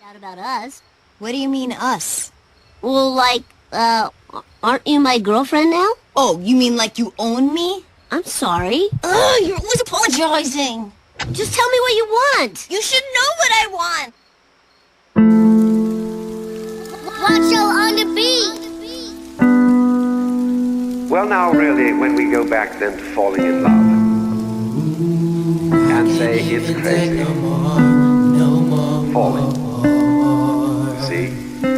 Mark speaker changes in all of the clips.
Speaker 1: out about us.
Speaker 2: What do you mean, us?
Speaker 1: Well, like, aren't you my girlfriend now?
Speaker 2: Oh, you mean like you own me?
Speaker 1: I'm sorry.
Speaker 2: Ugh, you're always apologizing.
Speaker 1: Just tell me what you want.
Speaker 2: You should know what I want.
Speaker 1: Watcho on the beat.
Speaker 3: Well, now, really, when we go back then to falling in love and say it's crazy, falling. See,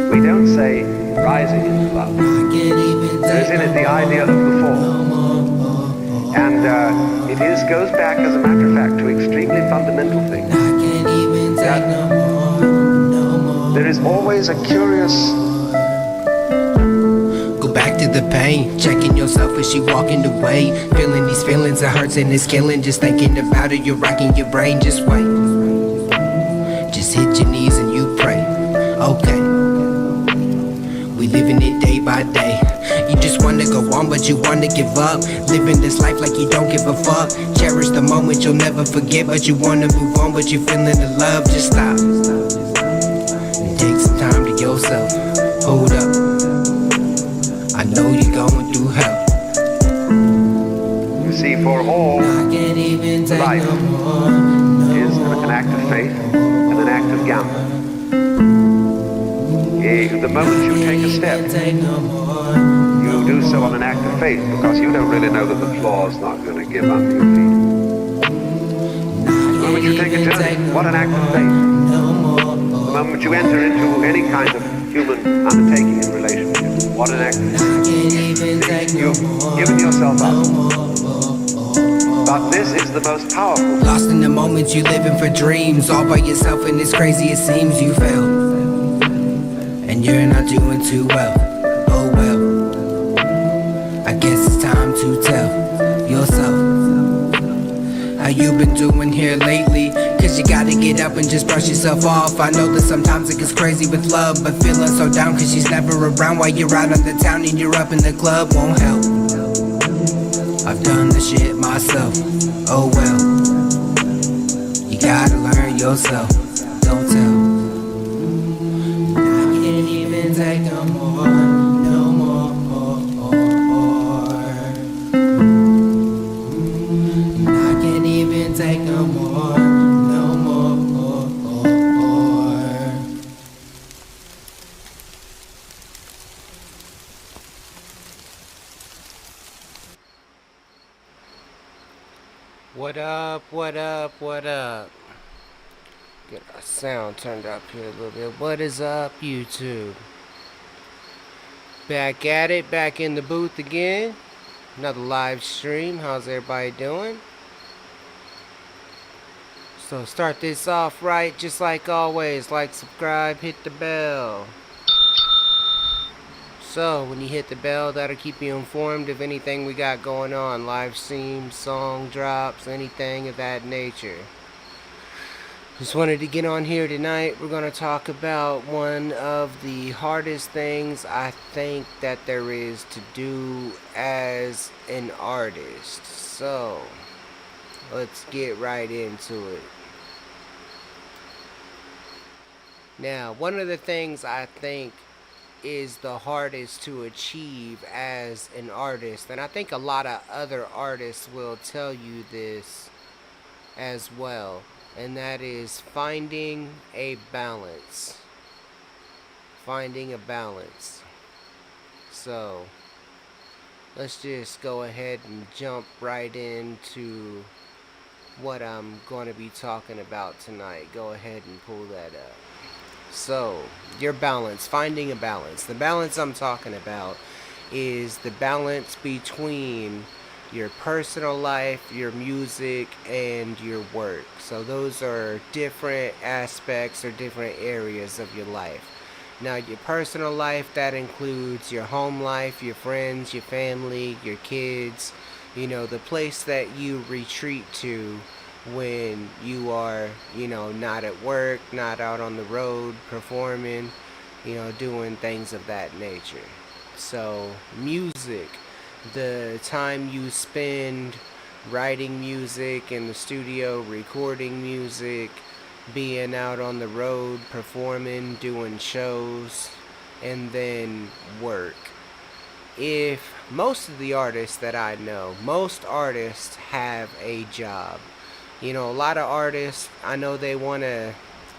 Speaker 3: we don't say rising into love. There's in it the idea of the fall. And goes back, as a matter of fact, to extremely fundamental things. That there is always a curious...
Speaker 4: Go back to the pain, checking yourself as you walking away. Feeling these feelings, it hurts and it's killing. Just thinking about it, you're racking your brain. Just wait, just hit your knees and you pray. Okay, we living it day by day. You just wanna go on, but you wanna give up. Living this life like you don't give a fuck. Cherish the moment you'll never forget, but you wanna move on, but you're feeling the love. Just stop and take some time to yourself. Hold up, I know you're going through hell.
Speaker 3: You see, for all, life is an act of faith and an act of gamble. The moment you take a step, you do so on an act of faith, because you don't really know that the floor's not going to give under your feet. The moment you take a journey, what an act of faith. The moment you enter into any kind of human undertaking in relationship, what an act of faith. You've given yourself up. But this is the most powerful.
Speaker 4: Lost in the moment, you living for dreams, all by yourself, and it's crazy it seems you failed. And you're not doing too well. Oh well, I guess it's time to tell yourself how you been doing here lately. Cause you gotta get up and just brush yourself off. I know that sometimes it gets crazy with love, but feeling so down cause she's never around while you're out on the town and you're up in the club won't help. I've done the shit myself. Oh well, you gotta learn yourself. Don't tell. Take no more, no more. And I can't even take no more, no more. What up, what up, what up? Get our sound turned up here a little bit. What is up, YouTube? Back at it, back in the booth again. Another live stream. How's everybody doing? So start this off right, just like always. Like, subscribe, hit the bell. So when you hit the bell, that'll keep you informed of anything we got going on. Live streams, song drops, anything of that nature. Just wanted to get on here tonight. We're going to talk about one of the hardest things I think that there is to do as an artist. So, let's get right into it. Now, one of the things I think is the hardest to achieve as an artist, and I think a lot of other artists will tell you this as well, and that is finding a balance. Finding a balance. So, let's just go ahead and jump right into what I'm going to be talking about tonight. Go ahead and pull that up. So, your balance. Finding a balance. The balance I'm talking about is the balance between your personal life, your music, and your work. So those are different aspects or different areas of your life. Now, your personal life, that includes your home life, your friends, your family, your kids, you know, the place that you retreat to when you are, you know, not at work, not out on the road performing, you know, doing things of that nature. So, music. The time you spend writing music in the studio, recording music, being out on the road, performing, doing shows, and then work. If most of the artists that I know, most artists have a job. You know, a lot of artists, I know they want to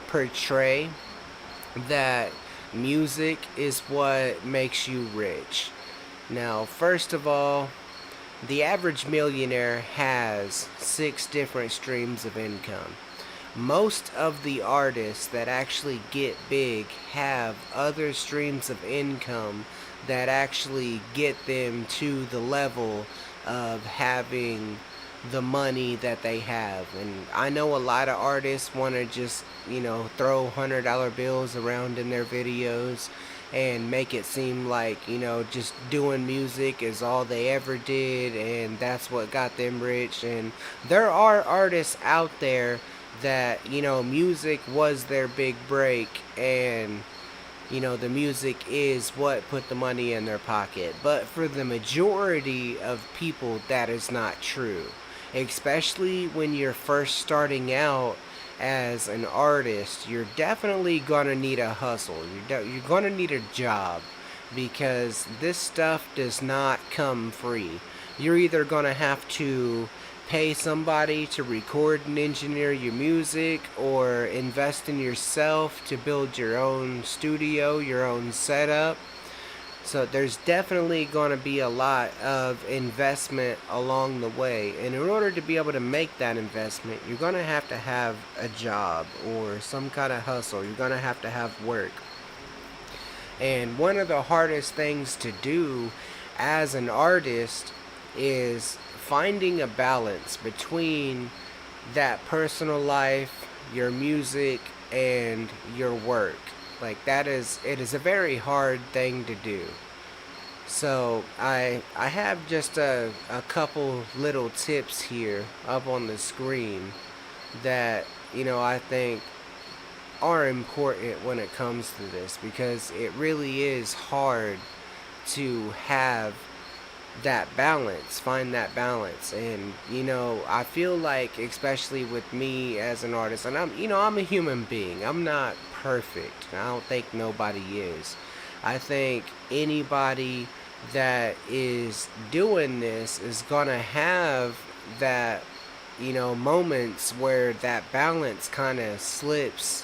Speaker 4: portray that music is what makes you rich. Now, first of all, the average millionaire has 6 different streams of income. Most of the artists that actually get big have other streams of income that actually get them to the level of having the money that they have. And I know a lot of artists want to just, throw $100 bills around in their videos and make it seem like, just doing music is all they ever did and that's what got them rich. And there are artists out there that, music was their big break, and the music is what put the money in their pocket. But for the majority of people, that is not true. Especially when you're first starting out as an artist, you're definitely gonna need a hustle. You're gonna need a job, because this stuff does not come free. You're either gonna have to pay somebody to record and engineer your music, or invest in yourself to build your own studio, your own setup. So there's definitely going to be a lot of investment along the way. And in order to be able to make that investment, you're going to have a job or some kind of hustle. You're going to have work. And one of the hardest things to do as an artist is finding a balance between that personal life, your music, and your work. Like, it is a very hard thing to do. So I have just a couple little tips here up on the screen that, I think are important when it comes to this, because it really is hard to have that balance, find that balance. And I feel like, especially with me as an artist, and I'm a human being, I'm not perfect. I don't think nobody is. I think anybody that is doing this is gonna have that, moments where that balance kind of slips,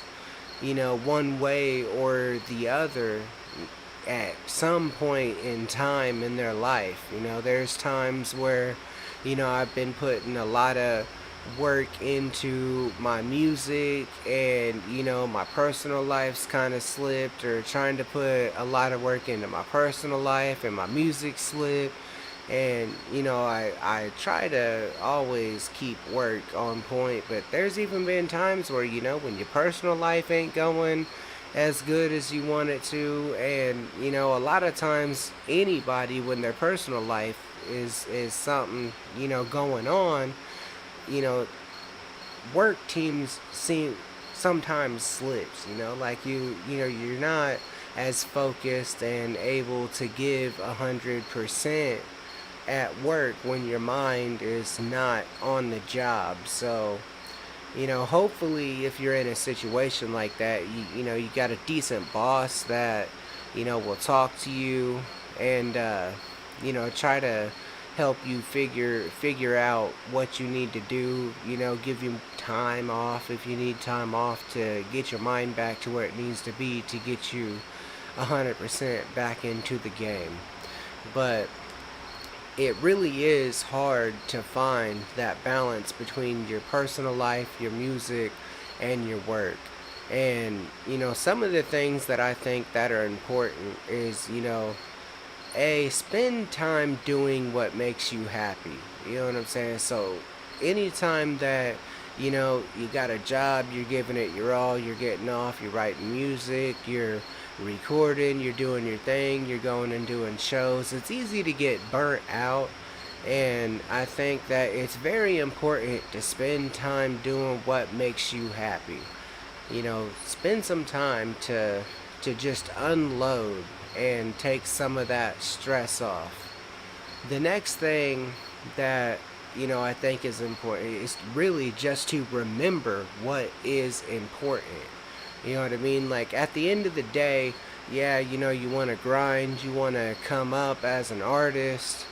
Speaker 4: one way or the other at some point in time in their life. There's times where, I've been putting a lot of work into my music, and my personal life's kind of slipped, or trying to put a lot of work into my personal life and my music slipped. And I try to always keep work on point, but there's even been times where when your personal life ain't going as good as you want it to. And a lot of times, anybody, when their personal life is something going on, work teams seem sometimes slips. Like you're not as focused and able to give 100% at work when your mind is not on the job. So hopefully, if you're in a situation like that, you got a decent boss that will talk to you and try to help you figure out what you need to do. Give you time off if you need time off to get your mind back to where it needs to be to get you 100% back into the game. But it really is hard to find that balance between your personal life, your music, and your work. And some of the things that I think that are important is spend time doing what makes you happy. You know what I'm saying? So anytime that you got a job, you're giving it your all, you're getting off, you're writing music, you're recording, you're doing your thing, you're going and doing shows, it's easy to get burnt out. And I think that it's very important to spend time doing what makes you happy. Spend some time to just unload and take some of that stress off. The next thing that I think is important. It's really just to remember what is important. You know what I mean? Like at the end of the day, yeah, you want to grind, you want to come up as an artist,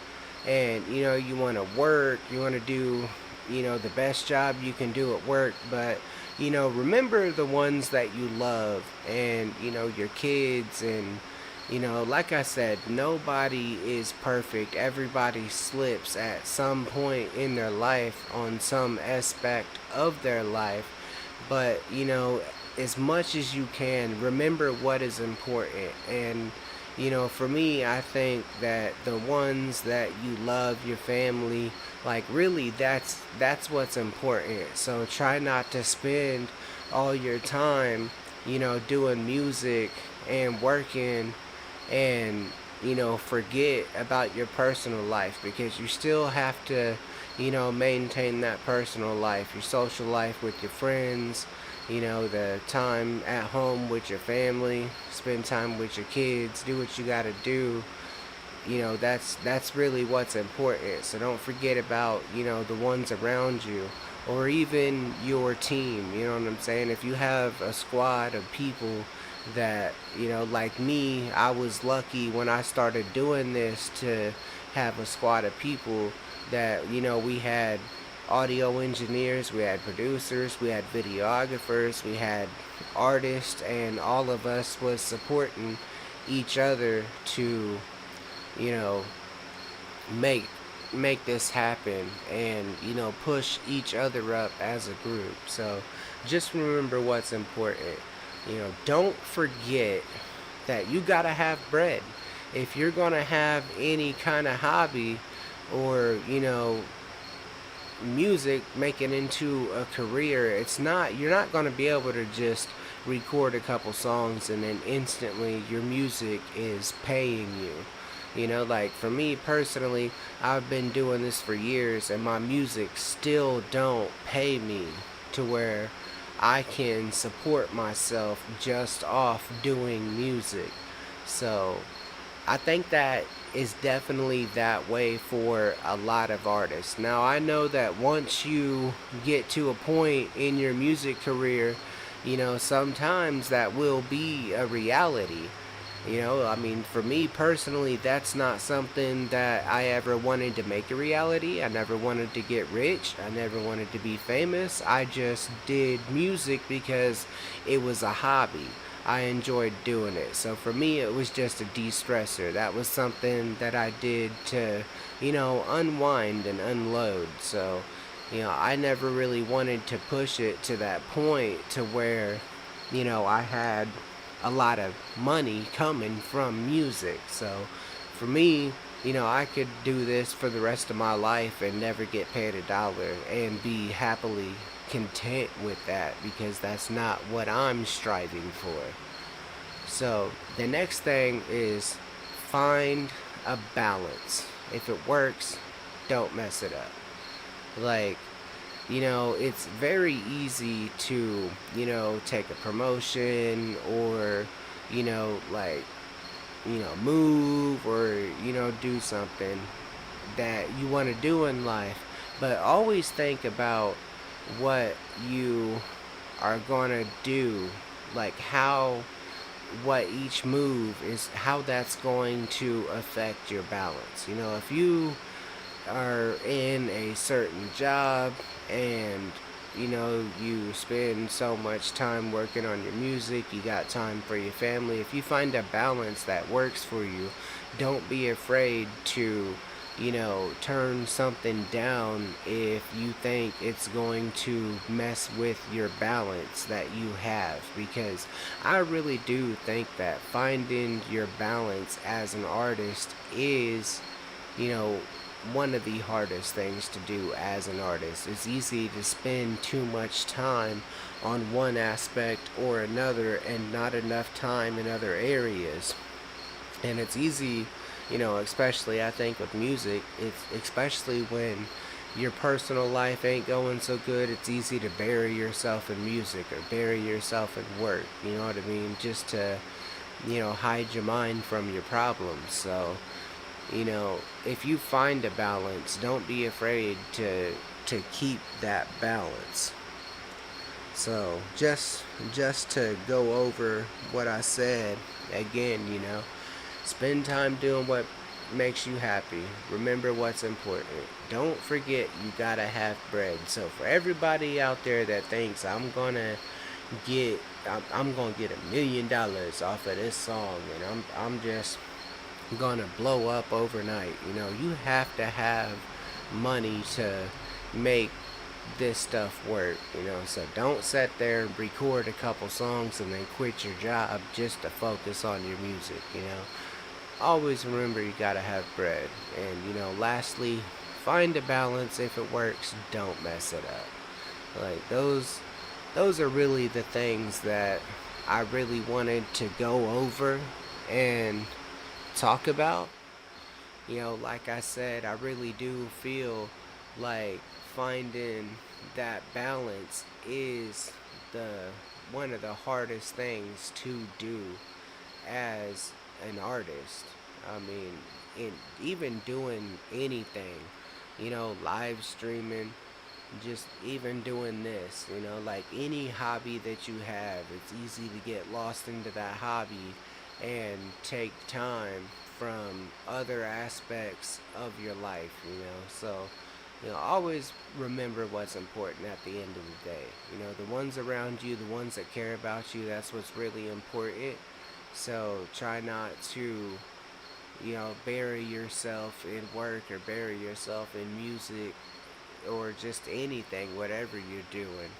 Speaker 4: and you want to work, you want to do, the best job you can do at work, but remember the ones that you love, and your kids, and like I said, nobody is perfect. Everybody slips at some point in their life on some aspect of their life. But, as much as you can, remember what is important. And, for me, I think that the ones that you love, your family, like really that's what's important. So try not to spend all your time, doing music and working, and forget about your personal life, because you still have to maintain that personal life, your social life with your friends, the time at home with your family, spend time with your kids, do what you got to do. That's really what's important. So don't forget about the ones around you, or even your team. You know what I'm saying? If you have a squad of people that like me, I was lucky when I started doing this to have a squad of people that we had audio engineers, we had producers, we had videographers, we had artists, and all of us was supporting each other to you know make make this happen, and push each other up as a group. So just remember what's important. Don't forget that you gotta have bread. If you're gonna have any kind of hobby, or music, make it into a career, you're not going to be able to just record a couple songs and then instantly your music is paying you. Like for me personally, I've been doing this for years and my music still don't pay me to where I can support myself just off doing music. So I think that is definitely that way for a lot of artists. Now, I know that once you get to a point in your music career, sometimes that will be a reality. I mean, for me personally, that's not something that I ever wanted to make a reality. I never wanted to get rich. I never wanted to be famous. I just did music because it was a hobby. I enjoyed doing it. So for me, it was just a de-stressor. That was something that I did to, unwind and unload. So, I never really wanted to push it to that point to where, I had a lot of money coming from music. So for me, I could do this for the rest of my life and never get paid a dollar and be happily content with that, because that's not what I'm striving for. So the next thing is find a balance. If it works, don't mess it up. Like, it's very easy to, take a promotion, or, like, move, or, do something that you want to do in life. But always think about what you are going to do, like what each move is, how that's going to affect your balance. If you are in a certain job, and you spend so much time working on your music, you got time for your family. If you find a balance that works for you, don't be afraid to turn something down if you think it's going to mess with your balance that you have, because I really do think that finding your balance as an artist is you know one of the hardest things to do as an artist. It's easy to spend too much time on one aspect or another and not enough time in other areas. And it's easy, especially I think with music, it's especially when your personal life ain't going so good, it's easy to bury yourself in music or bury yourself in work, you know what I mean? Just to, hide your mind from your problems. So, If you find a balance, don't be afraid to keep that balance. So just to go over what I said again, spend time doing what makes you happy. Remember what's important. Don't forget you gotta have bread. So for everybody out there that thinks get I'm gonna get $1 million off of this song and I'm just gonna blow up overnight. You have to have money to make this stuff work. So don't sit there and record a couple songs and then quit your job just to focus on your music. Always remember you gotta have bread. And lastly, find a balance. If it works, don't mess it up. Like those are really the things that I really wanted to go over and talk about. Like I said, I really do feel like finding that balance is the one of the hardest things to do as an artist. I mean, in even doing anything, live streaming, just even doing this, like any hobby that you have, it's easy to get lost into that hobby and take time from other aspects of your life. So, always remember what's important at the end of the day. The ones around you, the ones that care about you, that's what's really important. So try not to, bury yourself in work or bury yourself in music or just anything, whatever you're doing,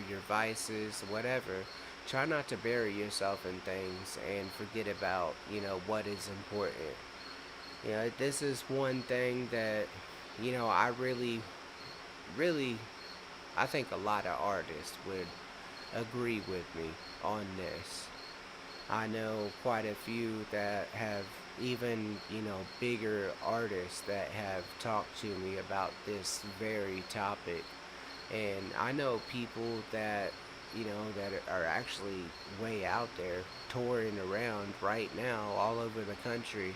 Speaker 4: your vices, whatever. Try not to bury yourself in things and forget about, what is important. This is one thing that, I really, I think a lot of artists would agree with me on this. I know quite a few that have even, bigger artists that have talked to me about this very topic. And I know people that, that are actually way out there touring around right now all over the country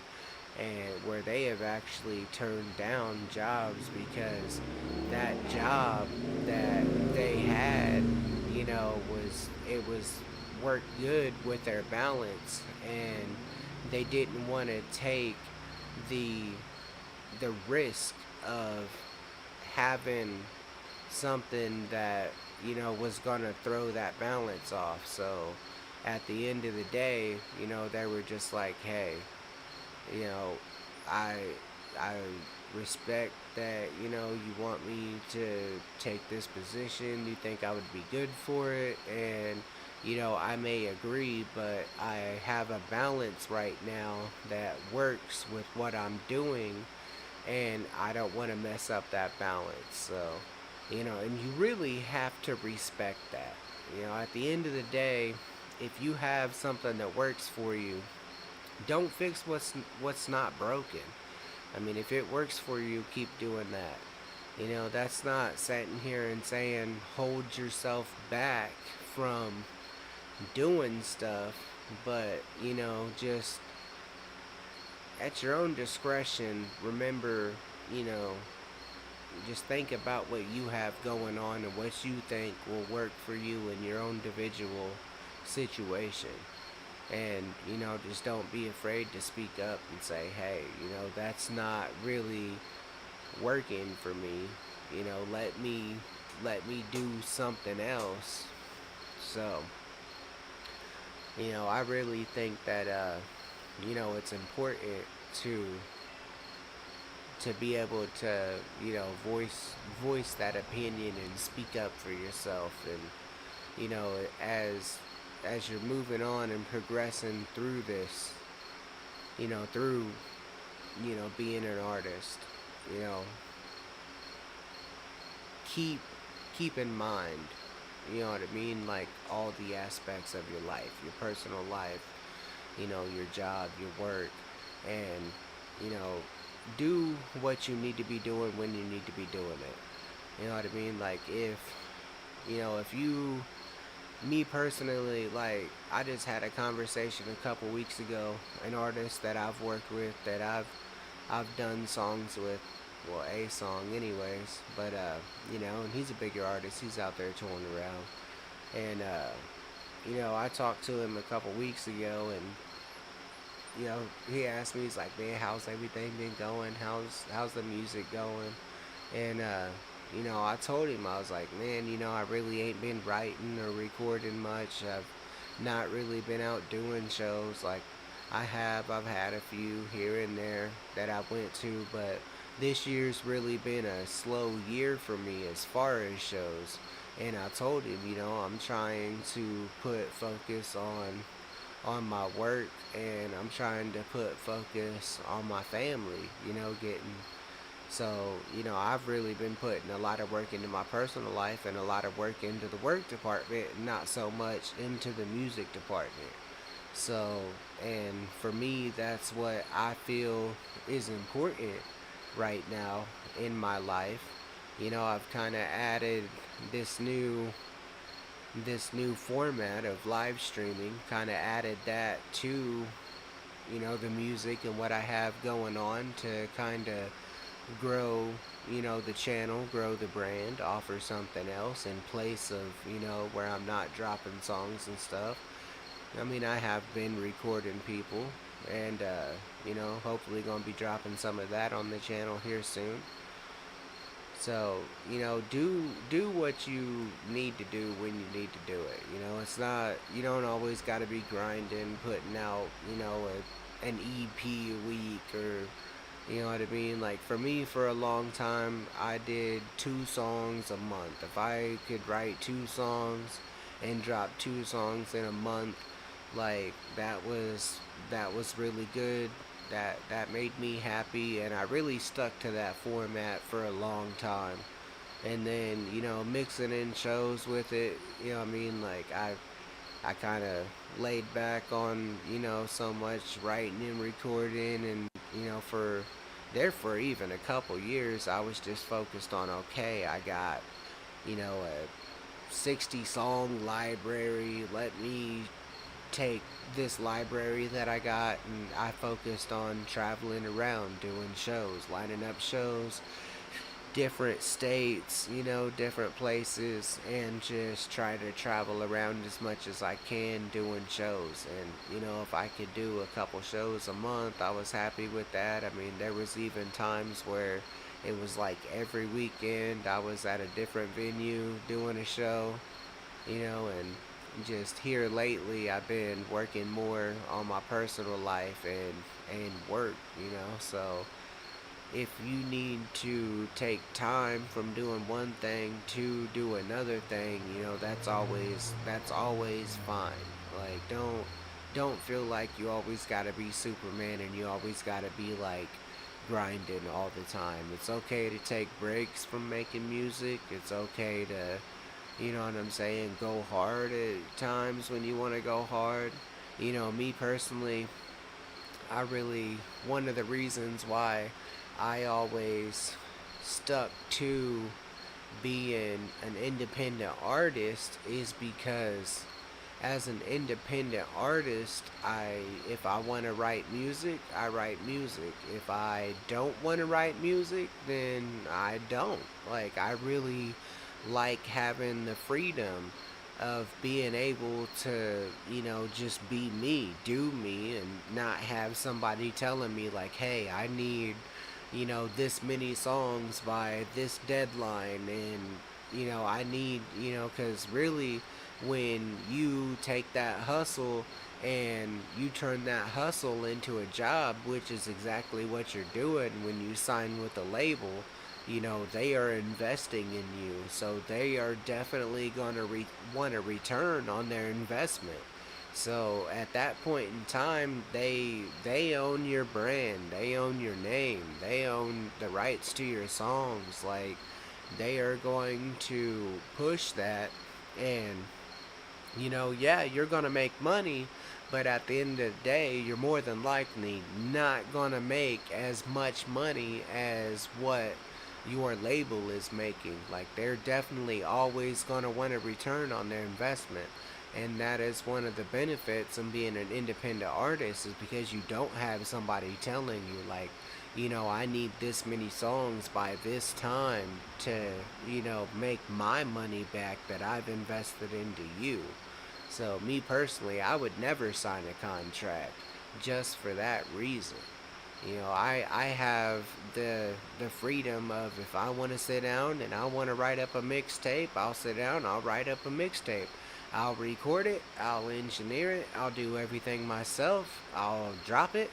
Speaker 4: and where they have actually turned down jobs because that job that they had, was worked good with their balance and they didn't want to take the the risk of having something that was gonna throw that balance off. So at the end of the day, they were just like, hey, you know, I I respect that you want me to take this position. You think I would be good for it, and I may agree, but I have a balance right now that works with what I'm doing, and I don't want to mess up that balance. So, and you really have to respect that. At the end of the day, if you have something that works for you, don't fix what's not broken. I mean, if it works for you, keep doing that. That's not sitting here and saying hold yourself back from doing stuff, but just at your own discretion, remember, you know, just think about what you have going on and what you think will work for you in your own individual situation. And, just don't be afraid to speak up and say, hey, that's not really working for me. Let me do something else. So, I really think that it's important to be able to voice that opinion and speak up for yourself. And as you're moving on and progressing through this, through being an artist, you know keep in mind, you know what I mean, like all the aspects of your life, your personal life, your job, your work, and you know do what you need to be doing when you need to be doing it. You know what I mean? Like if you, me personally, like I just had a conversation a couple weeks ago, an artist that I've worked with, that I've I've done songs with, well, a song anyways, but and he's a bigger artist. He's out there touring around, and I talked to him a couple weeks ago, and he asked me, he's like, man, how's everything been going? How's the music going? And I told him, I was like, man, I really ain't been writing or recording much. I've not really been out doing shows. Like I've had a few here and there that I went to, but this year's really been a slow year for me as far as shows. And I told him, I'm trying to put focus on my work, and I'm trying to put focus on my family, getting so, I've really been putting a lot of work into my personal life and a lot of work into the work department, not so much into the music department. So, and for me, that's what I feel is important right now in my life. I've kind of added this new format of live streaming, kind of added that to the music and what I have going on to kind of grow the channel, grow the brand, offer something else in place of where I'm not dropping songs and stuff. I mean, I have been recording people, and hopefully gonna be dropping some of that on the channel here soon. So, do what you need to do when you need to do it. It's not, you don't always got to be grinding, putting out, an EP a week, or, you know what I mean? Like, for me, for a long time, I did 2 songs a month. If I could write 2 songs and drop 2 songs in a month, like, that was really good. That made me happy, and I really stuck to that format for a long time. And then mixing in shows with it, what I mean, like I kind of laid back on so much writing and recording, and for even a couple years I was just focused on, okay, I got a 60 song library, let me take this library that I got, and I focused on traveling around, doing shows, lining up shows, different states, different places, and just try to travel around as much as I can doing shows. And if I could do a couple shows a month, I was happy with that. I mean, there was even times where it was like every weekend I was at a different venue doing a show, and just here lately I've been working more on my personal life and work, so if you need to take time from doing one thing to do another thing, that's always fine. Like, don't feel like you always gotta be Superman and you always gotta be like grinding all the time. It's okay to take breaks from making music. It's okay to, you know what I'm saying, go hard at times when you want to go hard. Me personally, one of the reasons why I always stuck to being an independent artist is because as an independent artist, if I want to write music, I write music. If I don't want to write music, then I don't. Like, I really like having the freedom of being able to, just be me, do me, and not have somebody telling me like, hey, I need, this many songs by this deadline, and, I need, because really, when you take that hustle and you turn that hustle into a job, which is exactly what you're doing when you sign with a label, they are investing in you, so they are definitely gonna want a return on their investment. So at that point in time, they own your brand, they own your name, they own the rights to your songs. Like, they are going to push that, and yeah, you're gonna make money, but at the end of the day, you're more than likely not gonna make as much money as what your label is making. Like, they're definitely always gonna want a return on their investment. And that is one of the benefits of being an independent artist, is because you don't have somebody telling you like, I need this many songs by this time to, make my money back that I've invested into you. So, me personally, I would never sign a contract just for that reason. I have the freedom of, if I want to sit down and I want to write up a mixtape, I'll sit down, I'll write up a mixtape. I'll record it, I'll engineer it, I'll do everything myself, I'll drop it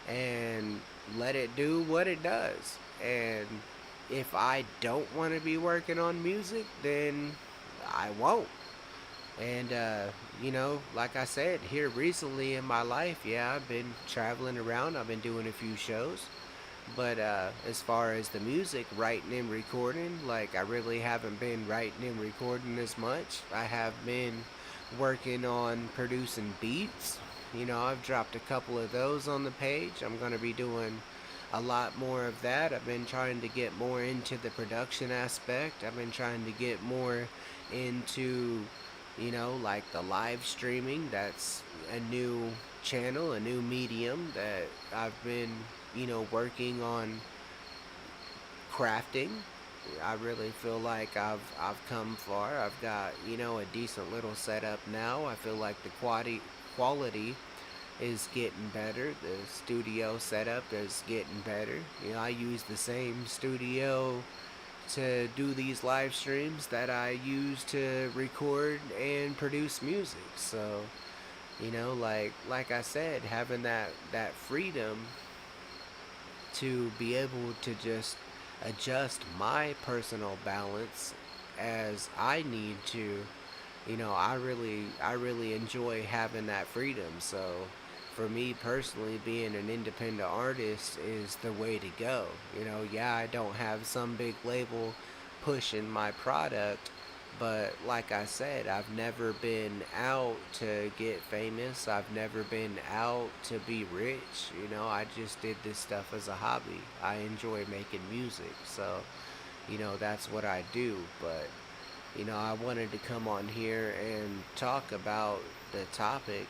Speaker 4: and let it do what it does. And if I don't want to be working on music, then I won't. And, like I said, here recently in my life, yeah, I've been traveling around, I've been doing a few shows. But as far as the music, writing and recording, like I really haven't been writing and recording as much. I have been working on producing beats. I've dropped a couple of those on the page. I'm going to be doing a lot more of that. I've been trying to get more into the production aspect. I've been trying to get more into, like the live streaming. That's a new channel, a new medium that I've been, working on crafting. I really feel like I've come far. I've got, a decent little setup now. I feel like the quality is getting better. The studio setup is getting better. I use the same studio to do these live streams that I use to record and produce music. So, like I said, having that freedom to be able to just adjust my personal balance as I need to. I really enjoy having that freedom. So for me personally, being an independent artist is the way to go. Yeah, I don't have some big label pushing my product, but like I said, I've never been out to get famous. I've never been out to be rich. I just did this stuff as a hobby. I enjoy making music. So, that's what I do. But, I wanted to come on here and talk about the topic,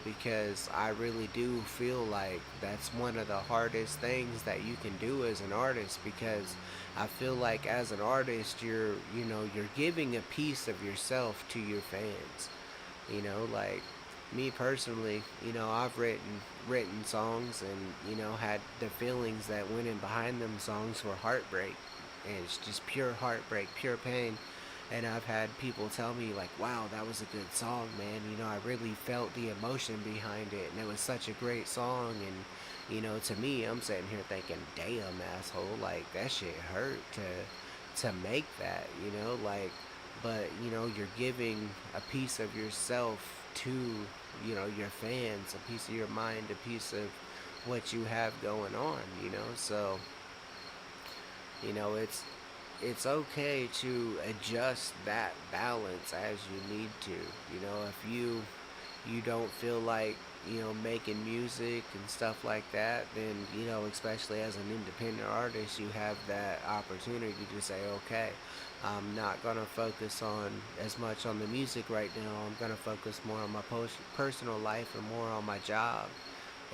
Speaker 4: because I really do feel like that's one of the hardest things that you can do as an artist, because I feel like as an artist you're giving a piece of yourself to your fans. Like me personally, I've written songs and had the feelings that went in behind them songs were heartbreak, and it's just pure heartbreak, pure pain. And I've had people tell me like, wow, that was a good song, man. I really felt the emotion behind it, and it was such a great song. And to me, I'm sitting here thinking, damn, asshole, like that shit hurt to make that, like. But you're giving a piece of yourself to your fans, a piece of your mind, a piece of what you have going on. So it's okay to adjust that balance as you need to. If you don't feel like making music and stuff like that, then especially as an independent artist, you have that opportunity to say, okay, I'm not gonna focus on as much on the music right now. I'm gonna focus more on my personal life and more on my job,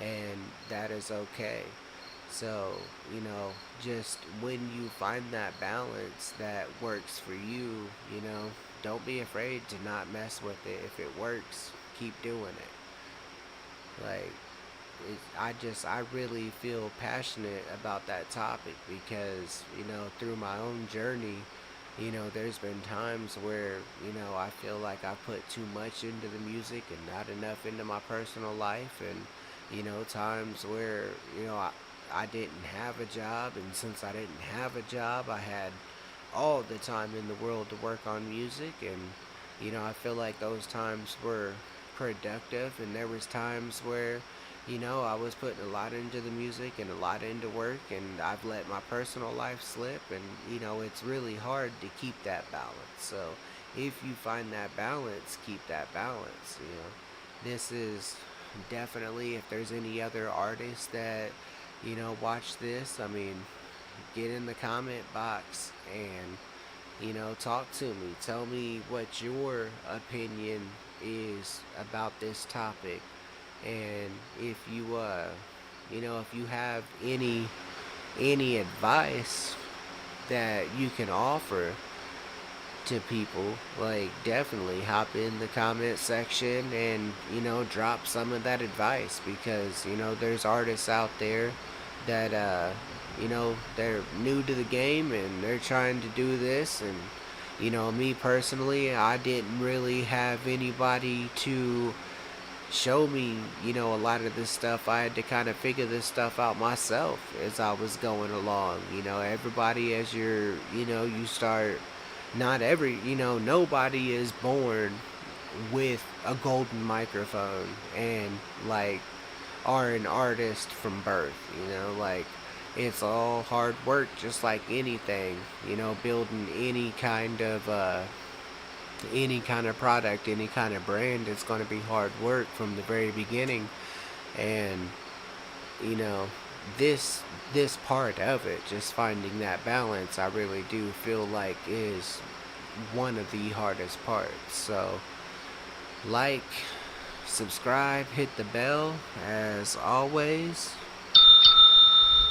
Speaker 4: and that is okay. So, just when you find that balance that works for you, don't be afraid to not mess with it. If it works, keep doing it. Like, I really feel passionate about that topic because, through my own journey, there's been times where, I feel like I put too much into the music and not enough into my personal life. And, times where, I didn't have a job, and since I didn't have a job, I had all the time in the world to work on music. And I feel like those times were productive, and there was times where I was putting a lot into the music and a lot into work, and I've let my personal life slip. And it's really hard to keep that balance. So if you find that balance, keep that balance. This is definitely, if there's any other artists that watch this, I mean, get in the comment box and talk to me. Tell me what your opinion is about this topic. And if you if you have any any advice that you can offer to people, like definitely hop in the comment section and drop some of that advice, because there's artists out there that they're new to the game and they're trying to do this. And me personally, I didn't really have anybody to show me a lot of this stuff. I had to kind of figure this stuff out myself as I was going along. Everybody, as you start, not every nobody is born with a golden microphone and like are an artist from birth. Like, it's all hard work, just like anything. Building any kind of product, any kind of brand, it's going to be hard work from the very beginning. And you know this part of it, just finding that balance, I really do feel like is one of the hardest parts. So, like, subscribe, hit the bell, as always.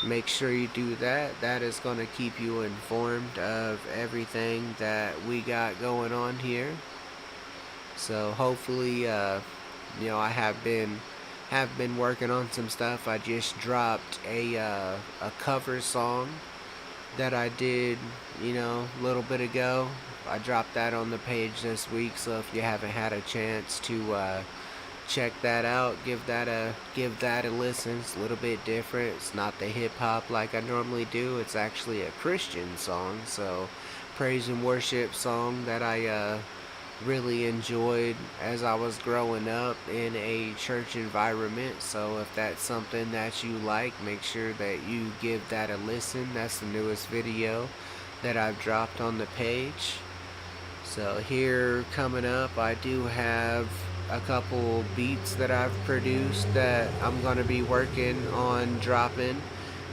Speaker 4: Make sure you do that. That is going to keep you informed of everything that we got going on here. So hopefully, I have been working on some stuff. I just dropped a cover song that I did, a little bit ago. I dropped that on the page this week. So if you haven't had a chance to check that out, give that a listen. It's a little bit different. It's not the hip hop like I normally do. It's actually a Christian song. So praise and worship song that I really enjoyed as I was growing up in a church environment. So if that's something that you like, make sure that you give that a listen. That's the newest video that I've dropped on the page. So here coming up, I do have a couple beats that I've produced that I'm going to be working on dropping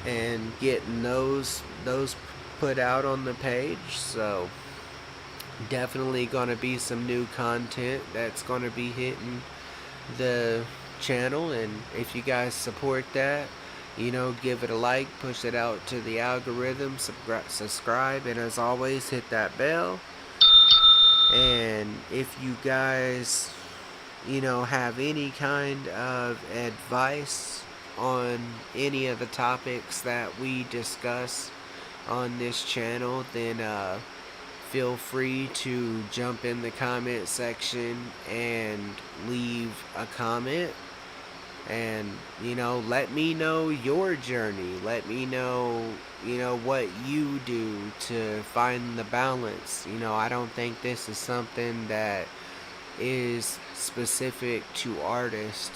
Speaker 4: and getting those put out on the page. So definitely going to be some new content that's going to be hitting the channel. And if you guys support that, give it a like, push it out to the algorithm, subscribe, and as always, hit that bell. And if you guys have any kind of advice on any of the topics that we discuss on this channel, then feel free to jump in the comment section and leave a comment. And let me know your journey. Let me know what you do to find the balance. I don't think this is something that is specific to artists.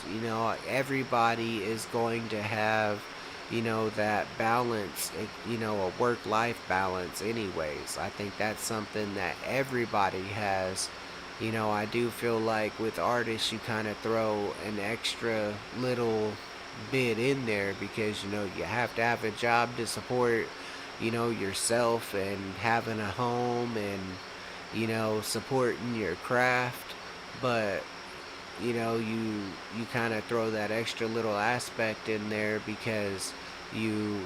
Speaker 4: Everybody is going to have that balance, a work-life balance anyways. I think that's something that everybody has. I do feel like with artists, you kind of throw an extra little bit in there because you have to have a job to support yourself, and having a home, and supporting your craft. But you kind of throw that extra little aspect in there because you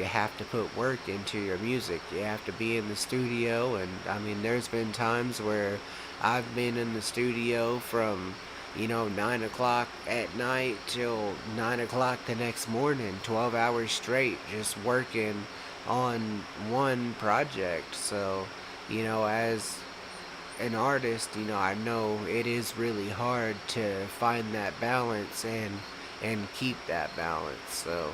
Speaker 4: have to put work into your music. You have to be in the studio. And I mean, there's been times where I've been in the studio from 9 o'clock at night till 9 o'clock the next morning, 12 hours straight, just working on one project. So as an artist, I know it is really hard to find that balance and keep that balance. So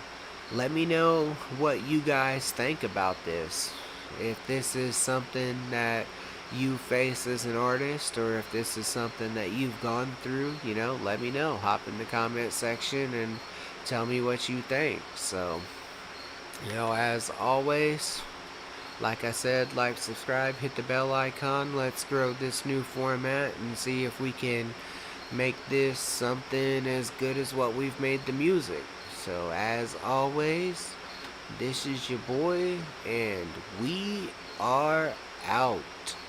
Speaker 4: let me know what you guys think about this. If this is something that you face as an artist, or if this is something that you've gone through, let me know. Hop in the comment section and tell me what you think. So, as always, like I said, like, subscribe, hit the bell icon. Let's grow this new format and see if we can make this something as good as what we've made the music. So as always, this is your boy, and we are out.